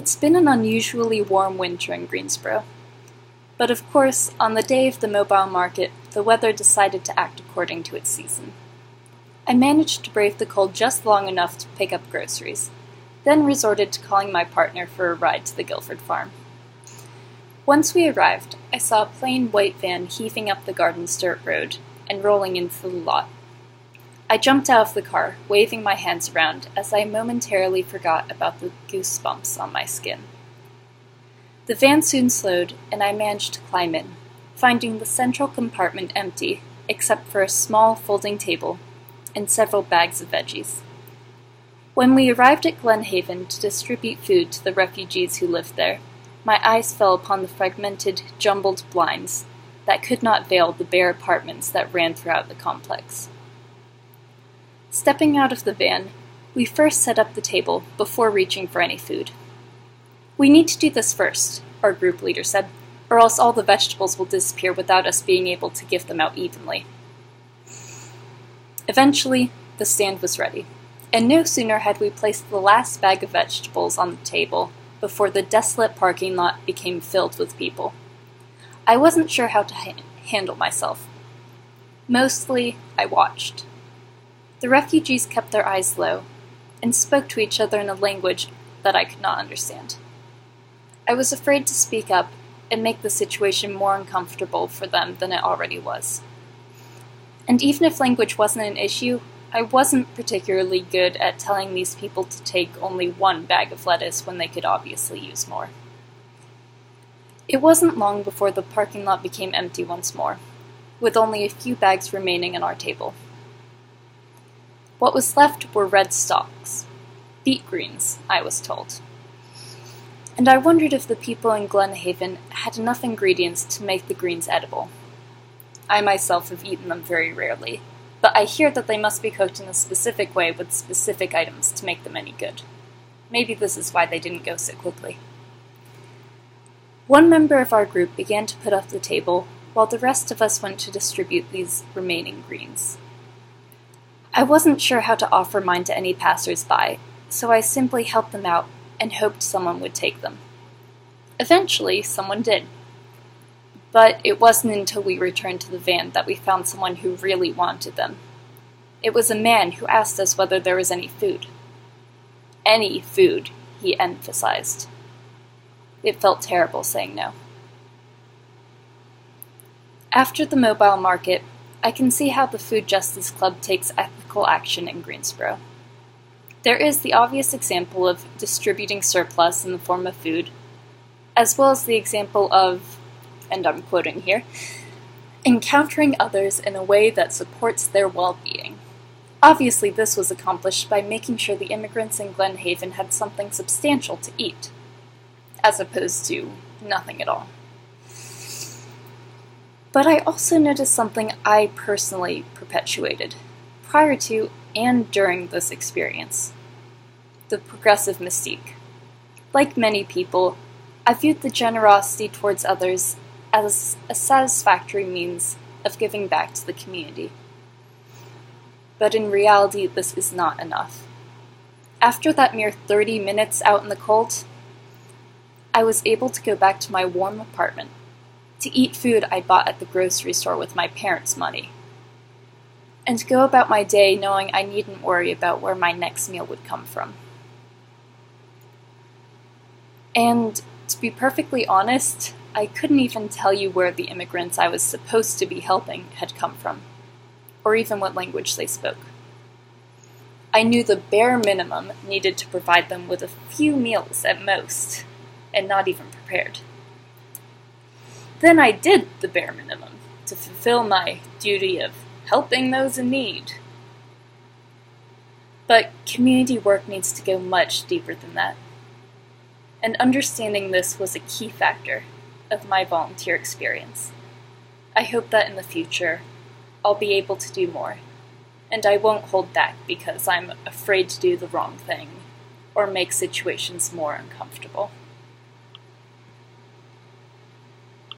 It's been an unusually warm winter in Greensboro. But of course, on the day of the mobile market, the weather decided to act according to its season. I managed to brave the cold just long enough to pick up groceries, then resorted to calling my partner for a ride to the Guilford farm. Once we arrived, I saw a plain white van heaving up the garden's dirt road and rolling into the lot. I jumped out of the car, waving my hands around as I momentarily forgot about the goosebumps on my skin. The van soon slowed, and I managed to climb in, finding the central compartment empty, except for a small folding table and several bags of veggies. When we arrived at Glen Haven to distribute food to the refugees who lived there, my eyes fell upon the fragmented, jumbled blinds that could not veil the bare apartments that ran throughout the complex. Stepping out of the van, we first set up the table before reaching for any food. "We need to do this first," our group leader said, "or else all the vegetables will disappear without us being able to give them out evenly." Eventually, the stand was ready, and no sooner had we placed the last bag of vegetables on the table before the desolate parking lot became filled with people. I wasn't sure how to handle myself. Mostly, I watched. The refugees kept their eyes low and spoke to each other in a language that I could not understand. I was afraid to speak up and make the situation more uncomfortable for them than it already was. And even if language wasn't an issue, I wasn't particularly good at telling these people to take only one bag of lettuce when they could obviously use more. It wasn't long before the parking lot became empty once more, with only a few bags remaining on our table. What was left were red stalks. Beet greens, I was told. And I wondered if the people in Glen Haven had enough ingredients to make the greens edible. I myself have eaten them very rarely, but I hear that they must be cooked in a specific way with specific items to make them any good. Maybe this is why they didn't go so quickly. One member of our group began to put up the table, while the rest of us went to distribute these remaining greens. I wasn't sure how to offer mine to any passers-by, so I simply helped them out and hoped someone would take them. Eventually, someone did. But it wasn't until we returned to the van that we found someone who really wanted them. It was a man who asked us whether there was any food. Any food, he emphasized. It felt terrible saying no. After the mobile market, I can see how the Food Justice Club takes ethical action in Greensboro. There is the obvious example of distributing surplus in the form of food, as well as the example of, and I'm quoting here, encountering others in a way that supports their well-being. Obviously, this was accomplished by making sure the immigrants in Glen Haven had something substantial to eat, as opposed to nothing at all. But I also noticed something I personally perpetuated, prior to and during this experience: the progressive mystique. Like many people, I viewed the generosity towards others as a satisfactory means of giving back to the community. But in reality, this is not enough. After that mere 30 minutes out in the cold, I was able to go back to my warm apartment, to eat food I bought at the grocery store with my parents' money, and to go about my day knowing I needn't worry about where my next meal would come from. And to be perfectly honest, I couldn't even tell you where the immigrants I was supposed to be helping had come from, or even what language they spoke. I knew the bare minimum needed to provide them with a few meals at most, and not even prepared. Then I did the bare minimum to fulfill my duty of helping those in need. But community work needs to go much deeper than that. And understanding this was a key factor of my volunteer experience. I hope that in the future, I'll be able to do more, and I won't hold back because I'm afraid to do the wrong thing or make situations more uncomfortable.